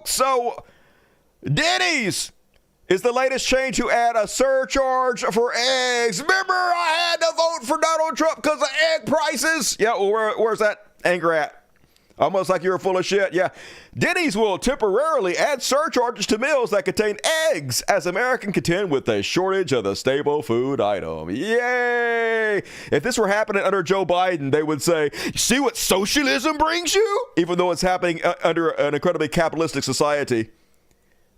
So, Denny's is the latest chain to add a surcharge for eggs. Remember, I had to vote for Donald Trump because of egg prices? Yeah, well, where's that anger at? Almost like you were full of shit. Yeah. Denny's will temporarily add surcharges to meals that contain eggs as Americans contend with a shortage of the staple food item. Yay! If this were happening under Joe Biden, they would say, see what socialism brings you? Even though it's happening under an incredibly capitalistic society.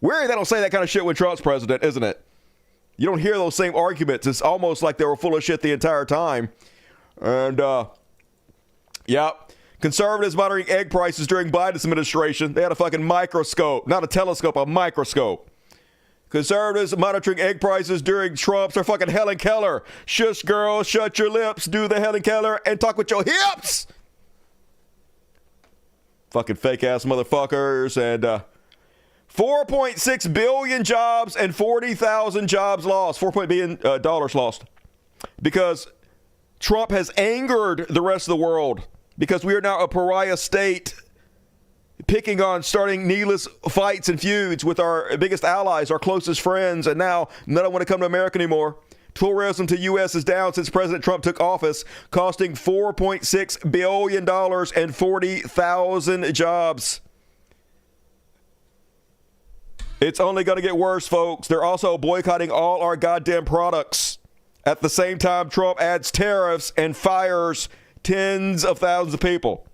Weird they don't say that kind of shit when Trump's president, isn't it? You don't hear those same arguments. It's almost like they were full of shit the entire time. And, yeah. Conservatives monitoring egg prices during Biden's administration. They had a fucking microscope, not a telescope, a microscope. Conservatives monitoring egg prices during Trump's are fucking Helen Keller. Shush, girl, shut your lips, do the Helen Keller, and talk with your hips. Fucking fake-ass motherfuckers. And 4.6 billion jobs and 40,000 jobs lost. $4 billion dollars lost. Because Trump has angered the rest of the world. Because we are now a pariah state, picking on starting needless fights and feuds with our biggest allies, our closest friends, and now none of them want to come to America anymore. Tourism to U.S. is down since President Trump took office, costing $4.6 billion and 40,000 jobs. It's only going to get worse, folks. They're also boycotting all our goddamn products. At the same time, Trump adds tariffs and fires tens of thousands of people.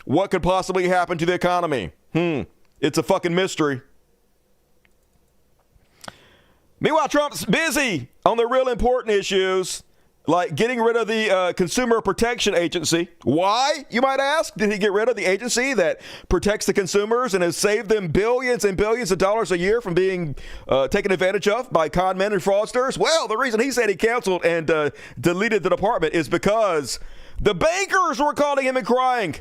What could possibly happen to the economy? It's a fucking mystery. Meanwhile, Trump's busy on the real important issues, like getting rid of the Consumer Protection Agency. Why, you might ask? Did he get rid of the agency that protects the consumers and has saved them billions and billions of dollars a year from being taken advantage of by con men and fraudsters? Well, the reason he said he canceled and deleted the department is because the bankers were calling him and crying.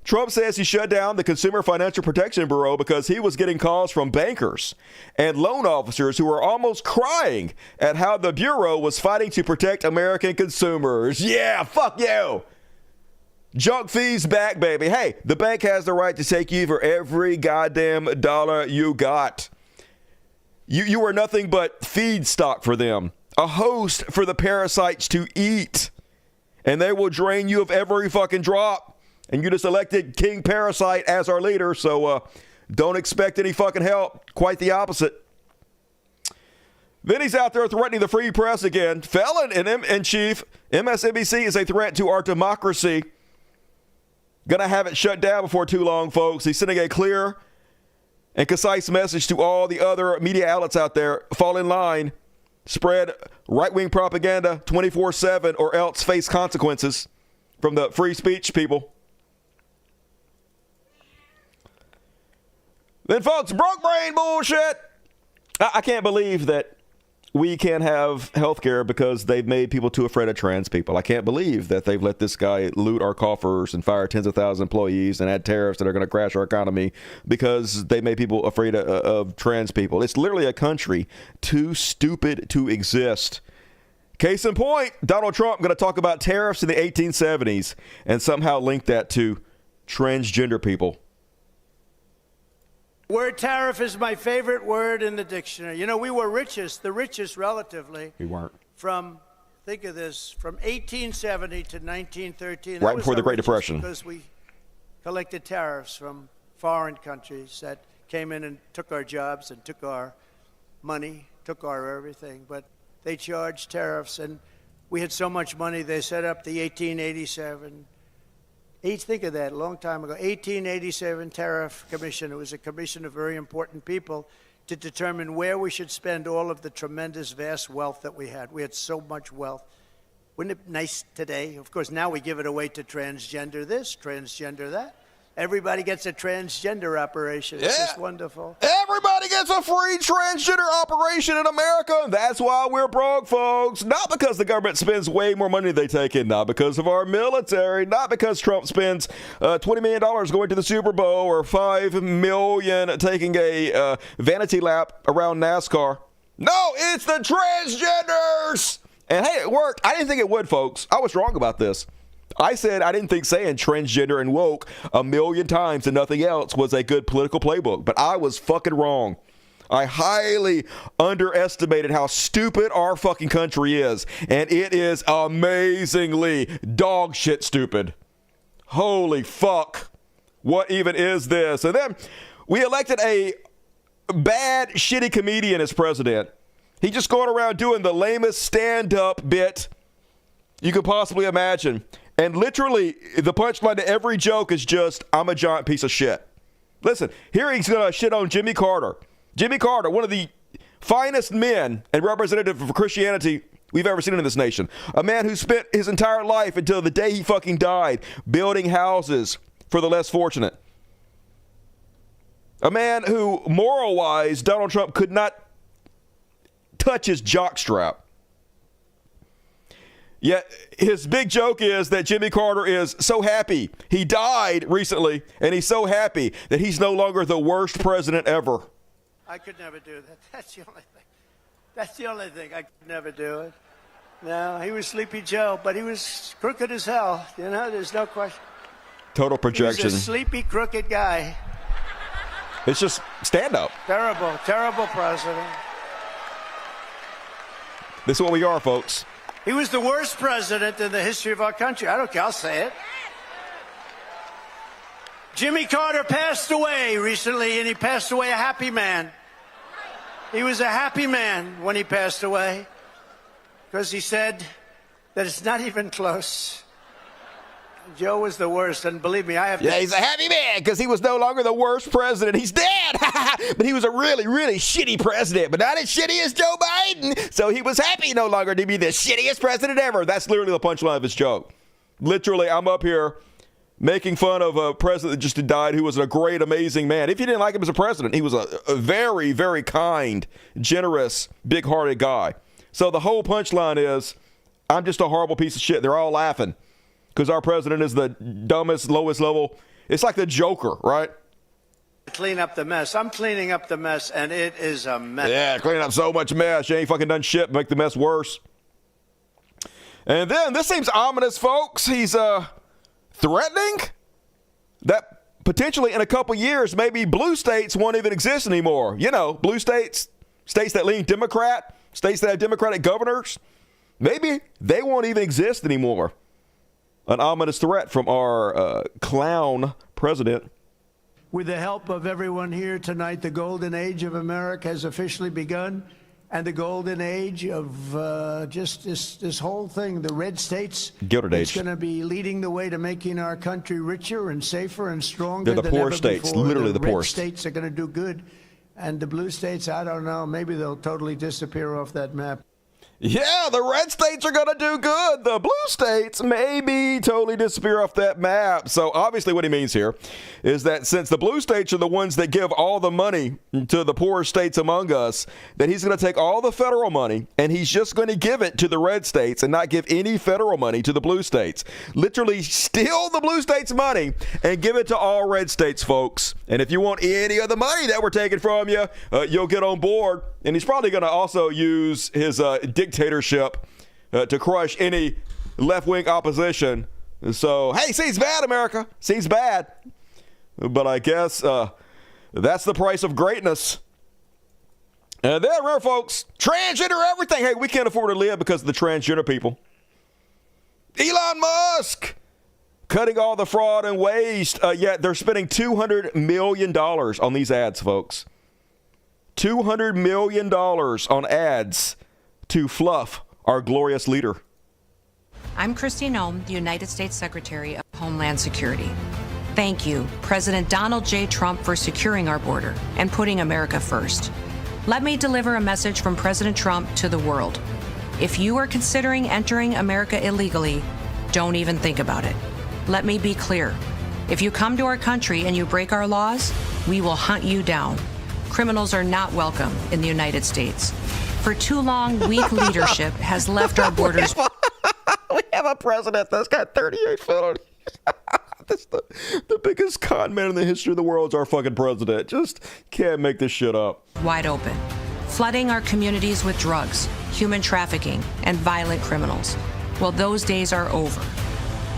Trump says he shut down the Consumer Financial Protection Bureau because he was getting calls from bankers and loan officers who were almost crying at how the Bureau was fighting to protect American consumers. Yeah, fuck you. Junk fees back, baby. Hey, the bank has the right to take you for every goddamn dollar you got. You are nothing but feedstock for them, a host for the parasites to eat. And they will drain you of every fucking drop. And you just elected King Parasite as our leader, so don't expect any fucking help. Quite the opposite. Then he's out there threatening the free press again. Felon in chief, MSNBC is a threat to our democracy. Gonna have it shut down before too long, folks. He's sending a clear and concise message to all the other media outlets out there. Fall in line. Spread right-wing propaganda 24/7 or else face consequences from the free speech people. Then, folks, broke brain bullshit. I can't believe that we can't have health care because they've made people too afraid of trans people. I can't believe that they've let this guy loot our coffers and fire tens of thousands of employees and add tariffs that are going to crash our economy because they made people afraid of trans people. It's literally a country too stupid to exist. Case in point, Donald Trump going to talk about tariffs in the 1870s and somehow link that to transgender people. Word tariff is my favorite word in the dictionary. You know, we were the richest relatively. We weren't. Think of this, from 1870 to 1913. Right before the Great Depression. Because we collected tariffs from foreign countries that came in and took our jobs and took our money, took our everything. But they charged tariffs, and we had so much money, they set up the 1887. Think of that, a long time ago. 1887 Tariff Commission. It was a commission of very important people to determine where we should spend all of the tremendous, vast wealth that we had. We had so much wealth. Wouldn't it be nice today? Of course, now we give it away to transgender this, transgender that. Everybody gets a transgender operation. It's just wonderful. Everybody gets a free transgender operation in America. That's why we're broke, folks. Not because the government spends way more money than they take in. Not because of our military. Not because Trump spends $20 million going to the Super Bowl or $5 million taking a vanity lap around NASCAR. No, it's the transgenders. And hey, it worked. I didn't think it would, folks. I was wrong about this. I said I didn't think saying transgender and woke a million times and nothing else was a good political playbook, but I was fucking wrong. I highly underestimated how stupid our fucking country is, and it is amazingly dog shit stupid. Holy fuck. What even is this? And then we elected a bad, shitty comedian as president. He just going around doing the lamest stand-up bit you could possibly imagine. And literally, the punchline to every joke is just, I'm a giant piece of shit. Listen, here he's going to shit on Jimmy Carter. Jimmy Carter, one of the finest men and representative of Christianity we've ever seen in this nation. A man who spent his entire life until the day he fucking died building houses for the less fortunate. A man who, moral-wise, Donald Trump could not touch his jockstrap. Yet his big joke is that Jimmy Carter is so happy. He died recently, and he's so happy that he's no longer the worst president ever. I could never do that. That's the only thing. That's the only thing. I could never do it. No, he was Sleepy Joe, but he was crooked as hell. You know, there's no question. Total projection. He was a sleepy, crooked guy. It's just stand-up. Terrible, terrible president. This is what we are, folks. He was the worst president in the history of our country. I don't care. I'll say it. Jimmy Carter passed away recently, and he passed away a happy man. He was a happy man when he passed away because he said that it's not even close. Joe was the worst, and believe me, I have... Yeah, he's a happy man because he was no longer the worst president. He's dead, but he was a really, really shitty president, but not as shitty as Joe Biden. So he was happy no longer to be the shittiest president ever. That's literally the punchline of his joke. Literally, I'm up here making fun of a president that just died who was a great, amazing man. If you didn't like him as a president, he was a very, very kind, generous, big-hearted guy. So the whole punchline is, I'm just a horrible piece of shit. They're all laughing because our president is the dumbest, lowest level. It's like the Joker, right? Clean up the mess. I'm cleaning up the mess, and it is a mess. Yeah, cleaning up so much mess. You ain't fucking done shit. Make the mess worse. And then, this seems ominous, folks. He's threatening that potentially in a couple years, maybe blue states won't even exist anymore. You know, blue states, states that lean Democrat, states that have Democratic governors, maybe they won't even exist anymore. An ominous threat from our clown president. With the help of everyone here tonight, the golden age of America has officially begun. And the golden age of just this whole thing, the red states, Gilded age. It's going to be leading the way to making our country richer and safer and stronger. They're the than poor ever states, before. literally the poor red states are going to do good. And the blue states, I don't know, maybe they'll totally disappear off that map. Yeah, the red states are going to do good. The blue states maybe totally disappear off that map. So obviously what he means here is that since the blue states are the ones that give all the money to the poorer states among us, that he's going to take all the federal money and he's just going to give it to the red states and not give any federal money to the blue states. Literally steal the blue states' money and give it to all red states, folks. And if you want any of the money that we're taking from you, you'll get on board. And he's probably going to also use his dictatorship to crush any left-wing opposition. So, hey, seems bad, America. Seems bad. But I guess that's the price of greatness. And then, remember, folks, transgender everything. Hey, we can't afford to live because of the transgender people. Elon Musk cutting all the fraud and waste, yet they're spending $200 million on these ads, folks. $200 million on ads to fluff our glorious leader. I'm Kristi Noem, the United States Secretary of Homeland Security. Thank you, President Donald J. Trump, for securing our border and putting America first. Let me deliver a message from President Trump to the world. If you are considering entering America illegally, don't even think about it. Let me be clear. If you come to our country and you break our laws, we will hunt you down. Criminals are not welcome in the United States. For too long, weak leadership has left our borders. We have a president that's got 38 felonies. That's the biggest con man in the history of the world is our fucking president. Just can't make this shit up. Wide open, flooding our communities with drugs, human trafficking, and violent criminals. Well, those days are over.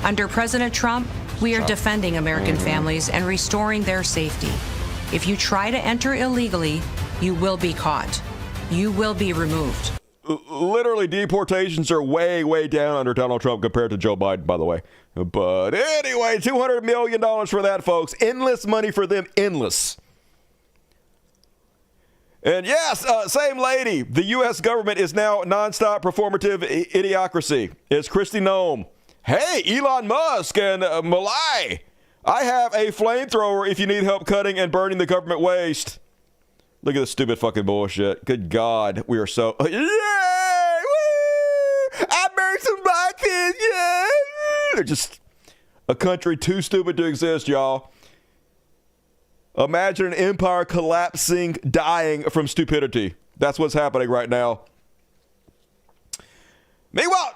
Under President Trump, we are defending American families and restoring their safety. If you try to enter illegally, you will be caught. You will be removed. Literally, deportations are way, way down under Donald Trump compared to Joe Biden, by the way. But anyway, $200 million for that, folks. Endless money for them. Endless. And yes, same lady. The U.S. government is now nonstop performative idiocracy. It's Kristi Noem. Hey, Elon Musk and Malai. I have a flamethrower if you need help cutting and burning the government waste. Look at this stupid fucking bullshit. Good God. We are so... Yay! Woo! I burned some boxes! Yeah! They're just a country too stupid to exist, y'all. Imagine an empire collapsing, dying from stupidity. That's what's happening right now. Meanwhile,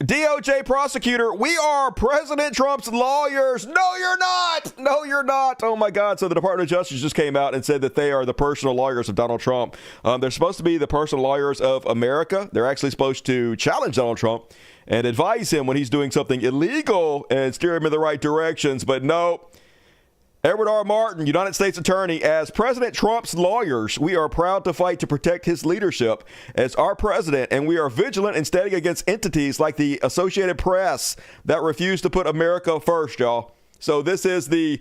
DOJ prosecutor, we are President Trump's lawyers. No, you're not. No, you're not. Oh, my God. So the Department of Justice just came out and said that they are the personal lawyers of Donald Trump. They're supposed to be the personal lawyers of America. They're actually supposed to challenge Donald Trump and advise him when he's doing something illegal and steer him in the right directions. But no. Edward R. Martin, United States Attorney, as President Trump's lawyers, we are proud to fight to protect his leadership as our president, and we are vigilant in standing against entities like the Associated Press that refuse to put America first, y'all. So this is the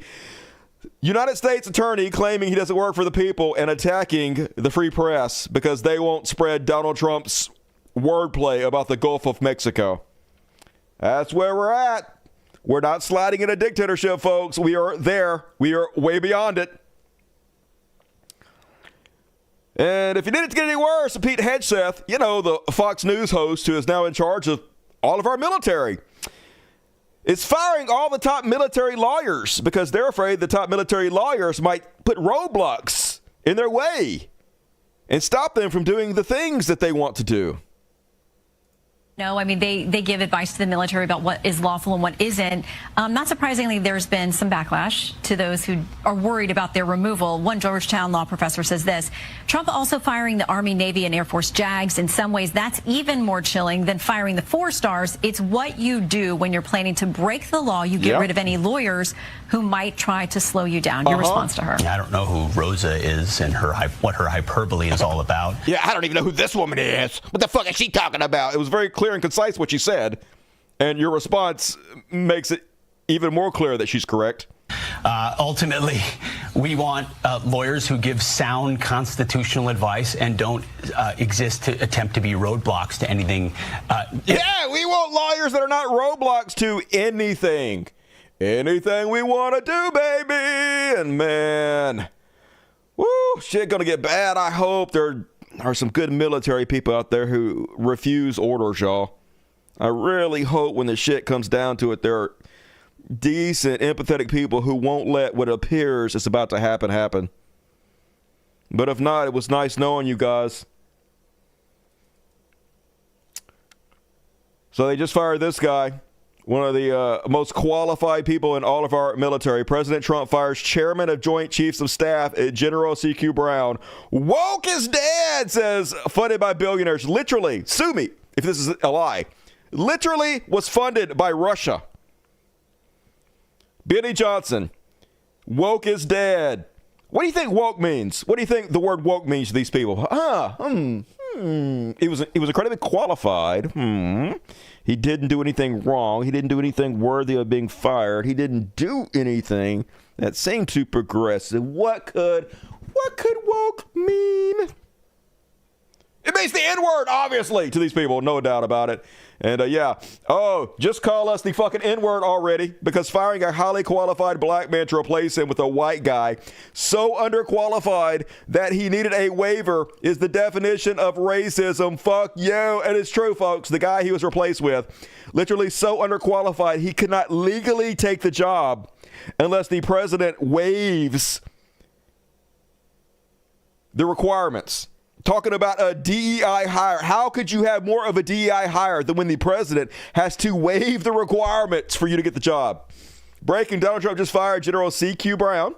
United States Attorney claiming he doesn't work for the people and attacking the free press because they won't spread Donald Trump's wordplay about the Gulf of Mexico. That's where we're at. We're not sliding in a dictatorship, folks. We are there. We are way beyond it. And if you need it to get any worse, Pete Hegseth, you know, the Fox News host who is now in charge of all of our military, is firing all the top military lawyers because they're afraid the top military lawyers might put roadblocks in their way and stop them from doing the things that they want to do. No, I mean, they give advice to the military about what is lawful and what isn't. Not surprisingly, there's been some backlash to those who are worried about their removal. One Georgetown law professor says this: Trump also firing the Army, Navy, and Air Force JAGs. In some ways, that's even more chilling than firing the 4 stars. It's what you do when you're planning to break the law. You get rid of any lawyers who might try to slow you down. Your response to her? I don't know who Rosa is and what her hyperbole is all about. Yeah, I don't even know who this woman is. What the fuck is she talking about? It was very clear and concise what she said, and your response makes it even more clear that she's correct. Ultimately, we want lawyers who give sound constitutional advice and don't exist to attempt to be roadblocks to anything. Yeah, we want lawyers that are not roadblocks to anything. Anything we want to do, baby. And man, woo, shit gonna get bad. I hope there are some good military people out there who refuse orders, y'all. I really hope when the shit comes down to it, there are decent, empathetic people who won't let what appears is about to happen. But if not, it was nice knowing you guys. So they just fired this guy, one of the most qualified people in all of our military. President Trump fires Chairman of Joint Chiefs of Staff, General C.Q. Brown. Woke is dead, says funded by billionaires. Literally, sue me if this is a lie. Literally was funded by Russia. Benny Johnson, woke is dead. What do you think woke means? What do you think the word woke means to these people? He was incredibly qualified. He didn't do anything wrong. He didn't do anything worthy of being fired. He didn't do anything that seemed too progressive. What could woke mean? It means the N-word, obviously, to these people. No doubt about it. And just call us the fucking N-word already, because firing a highly qualified black man to replace him with a white guy so underqualified that he needed a waiver is the definition of racism. Fuck you. And it's true, folks. The guy he was replaced with, literally so underqualified, he could not legally take the job unless the president waives the requirements. Talking about a DEI hire. How could you have more of a DEI hire than when the president has to waive the requirements for you to get the job? Breaking, Donald Trump just fired General C.Q. Brown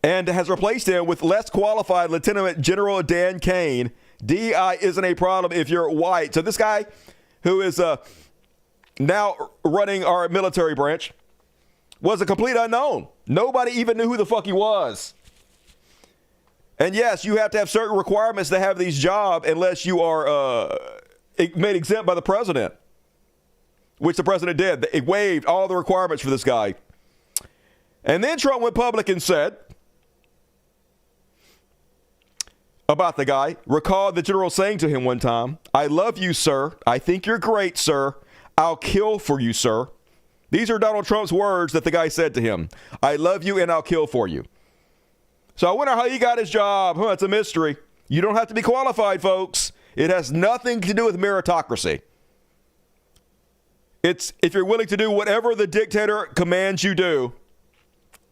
and has replaced him with less qualified Lieutenant General Dan Kane. DEI isn't a problem if you're white. So this guy who is now running our military branch, was a complete unknown. Nobody even knew who the fuck he was. And yes, you have to have certain requirements to have these jobs unless you are made exempt by the president, which the president did. It waived all the requirements for this guy. And then Trump went public and said about the guy, recalled the general saying to him one time, "I love you, sir. I think you're great, sir. I'll kill for you, sir." These are Donald Trump's words that the guy said to him. "I love you and I'll kill for you." So I wonder how he got his job. It's a mystery. You don't have to be qualified, folks. It has nothing to do with meritocracy. It's if you're willing to do whatever the dictator commands you do.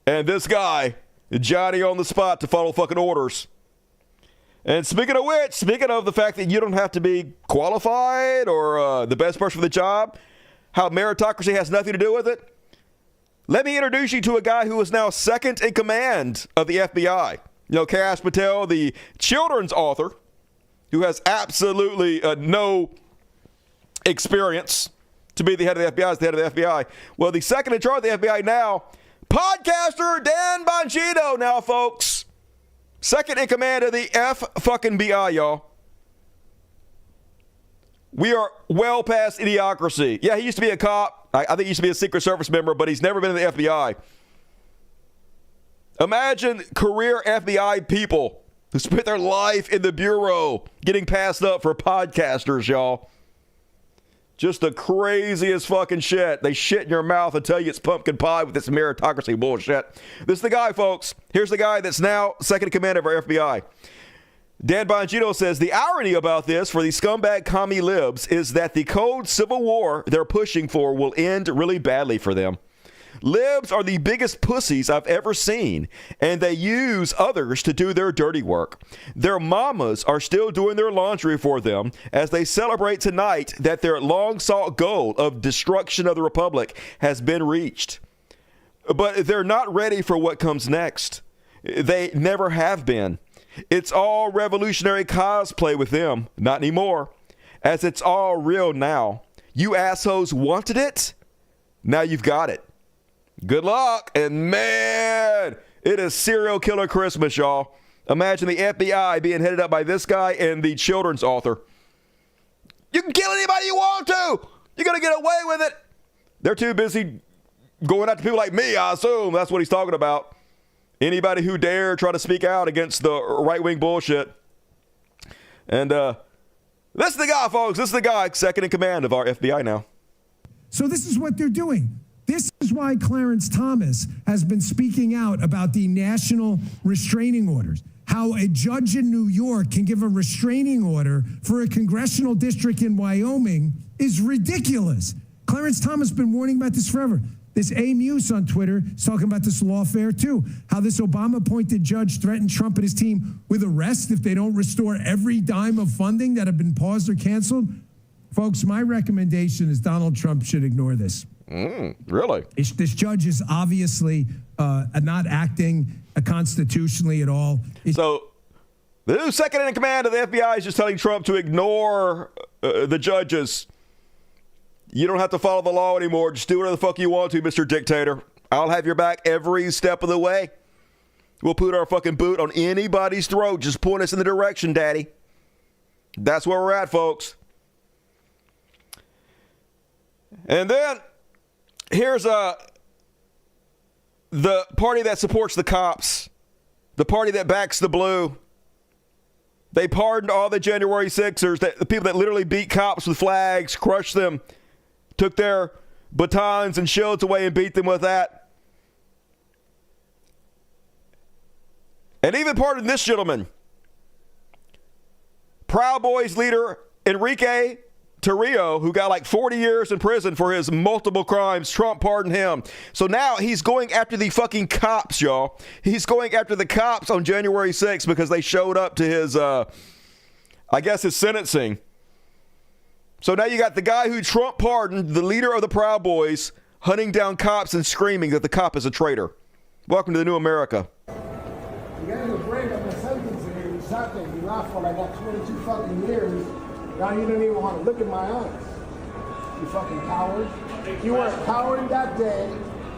And this guy, Johnny on the spot to follow fucking orders. And speaking of which, speaking of the fact that you don't have to be qualified or the best person for the job, how meritocracy has nothing to do with it, let me introduce you to a guy who is now second in command of the FBI. Kash Patel, the children's author, who has absolutely no experience to be the head of the FBI, is the head of the FBI. Well, the second in charge of the FBI now, podcaster Dan Bongino now, folks. Second in command of the F-fucking-BI, y'all. We are well past idiocracy. Yeah, he used to be a cop. I think he used to be a Secret Service member, but he's never been in the FBI. Imagine career FBI people who spent their life in the bureau getting passed up for podcasters, y'all. Just the craziest fucking shit. They shit in your mouth and tell you it's pumpkin pie with this meritocracy bullshit. This is the guy, folks. Here's the guy that's now second in command of our FBI. Dan Bongino says, the irony about this for the scumbag commie libs is that the cold civil war they're pushing for will end really badly for them. Libs are the biggest pussies I've ever seen, and they use others to do their dirty work. Their mamas are still doing their laundry for them as they celebrate tonight that their long-sought goal of destruction of the republic has been reached. But they're not ready for what comes next. They never have been. It's all revolutionary cosplay with them. Not anymore, as it's all real now. You assholes wanted it? Now you've got it. Good luck. And man, it is serial killer Christmas, y'all. Imagine the FBI being headed up by this guy and the children's author. You can kill anybody you want to. You're going to get away with it. They're too busy going after people like me, I assume. That's what he's talking about. Anybody who dare try to speak out against the right-wing bullshit. And this is the guy, folks. This is the guy second in command of our FBI now. So this is what they're doing. This is why Clarence Thomas has been speaking out about the national restraining orders. How a judge in New York can give a restraining order for a congressional district in Wyoming is ridiculous. Clarence Thomas has been warning about this forever. This A. Muse on Twitter is talking about this lawfare too. How this Obama-appointed judge threatened Trump and his team with arrest if they don't restore every dime of funding that have been paused or canceled. Folks, my recommendation is Donald Trump should ignore this. Really? This judge is obviously not acting constitutionally at all. So the new second in command of the FBI is just telling Trump to ignore the judges. You don't have to follow the law anymore. Just do whatever the fuck you want to, Mr. Dictator. I'll have your back every step of the way. We'll put our fucking boot on anybody's throat. Just point us in the direction, Daddy. That's where we're at, folks. And then here's the party that supports the cops, the party that backs the blue. They pardoned all the January 6ers, the people that literally beat cops with flags, crushed them, took their batons and shields away and beat them with that. And even pardoned this gentleman, Proud Boys leader Enrique Tarrio, who got like 40 years in prison for his multiple crimes. Trump pardoned him. So now he's going after the fucking cops, y'all. He's going after the cops on January 6th because they showed up to his, I guess, his sentencing. So now you got the guy who Trump pardoned, the leader of the Proud Boys, hunting down cops and screaming that the cop is a traitor. Welcome to the new America. You guys are brave on the sentencing here. You sat there, you laughed for like that 22 fucking years. Now you don't even want to look in my eyes. You fucking coward. You were a coward that day.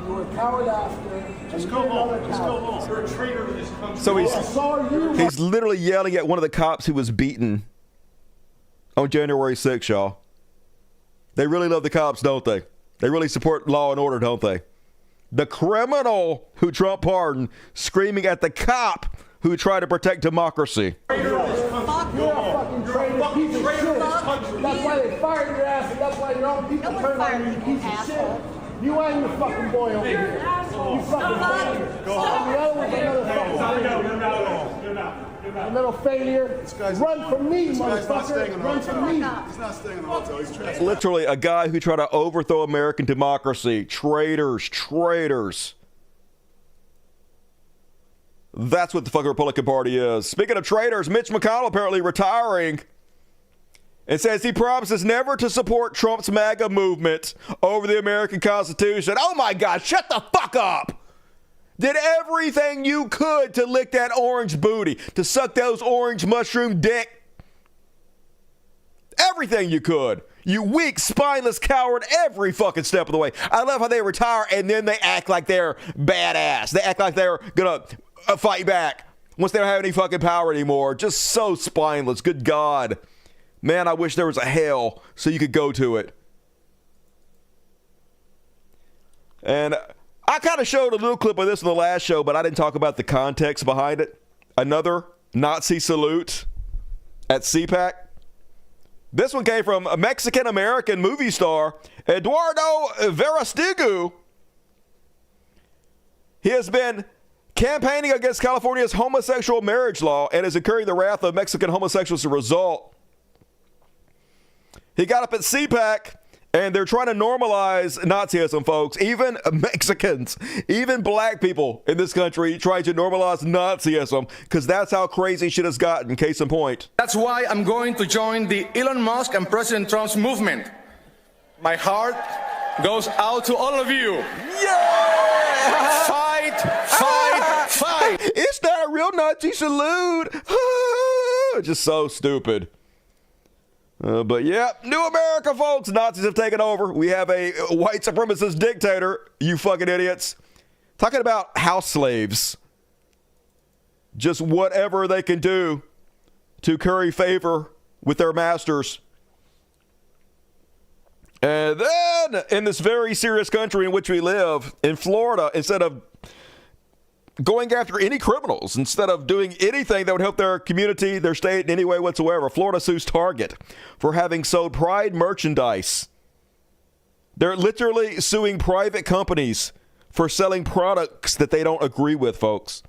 You were a coward after. And you another coward. You're a traitor to this country. So I saw you. he's literally yelling at one of the cops who was beaten on January 6th, y'all. They really love the cops, don't they? They really support law and order, don't they? The criminal who Trump pardoned screaming at the cop who tried to protect democracy. You're a fucking traitor, piece of shit. That's why they fired your ass, and that's why your own people turned on you, piece of shit. You ain't the fucking boy over here. You fucking failure. The other one's another fucking failure. A little failure. Run from me, motherfucker. Run from me. He's not staying in the hotel. He's transferring. Literally a guy who tried to overthrow American democracy. Traitors. That's what the fucking Republican Party is. Speaking of traitors, Mitch McConnell apparently retiring and says he promises never to support Trump's MAGA movement over the American Constitution. Oh my God, shut the fuck up. Did everything you could to lick that orange booty, to suck those orange mushroom dick. Everything you could. You weak, spineless coward every fucking step of the way. I love how they retire and then they act like they're badass. They act like they're going to fight back once they don't have any fucking power anymore. Just so spineless. Good God. Man, I wish there was a hell so you could go to it. And I kind of showed a little clip of this in the last show, but I didn't talk about the context behind it. Another Nazi salute at CPAC. This one came from a Mexican-American movie star, Eduardo Verástegui. He has been campaigning against California's homosexual marriage law and is incurring the wrath of Mexican homosexuals as a result. He got up at CPAC, and they're trying to normalize Nazism, folks. Even Mexicans, even black people in this country trying to normalize Nazism because that's how crazy shit has gotten, case in point. That's why I'm going to join the Elon Musk and President Trump's movement. My heart goes out to all of you. Yeah! Fight! It's not a real Nazi salute. Just so stupid. But yeah, new America, folks. Nazis have taken over. We have a white supremacist dictator, you fucking idiots. Talking about house slaves. Just whatever they can do to curry favor with their masters. And then, in this very serious country in which we live, in Florida, instead of going after any criminals, instead of doing anything that would help their community, their state in any way whatsoever, Florida sues Target for having sold Pride merchandise. They're literally suing private companies for selling products that they don't agree with, folks.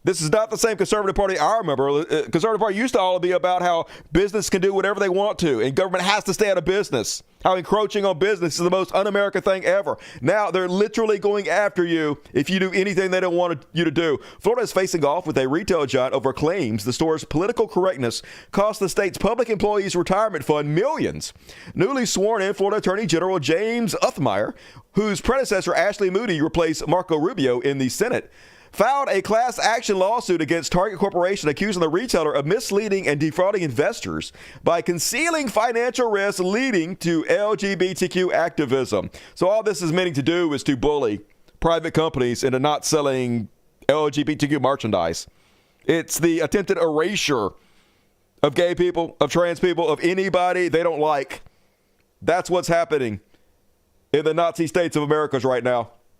This is not the same conservative party I remember. Conservative party used to all be about how business can do whatever they want to and government has to stay out of business. How encroaching on business is the most un-American thing ever. Now they're literally going after you if you do anything they don't want you to do. Florida is facing off with a retail giant over claims the store's political correctness cost the state's public employees retirement fund millions. Newly sworn in Florida Attorney General James Othmeyer, whose predecessor Ashley Moody replaced Marco Rubio in the Senate, filed a class action lawsuit against Target Corporation accusing the retailer of misleading and defrauding investors by concealing financial risks leading to LGBTQ activism. So all this is meaning to do is to bully private companies into not selling LGBTQ merchandise. It's the attempted erasure of gay people, of trans people, of anybody they don't like. That's what's happening in the Nazi states of America right now.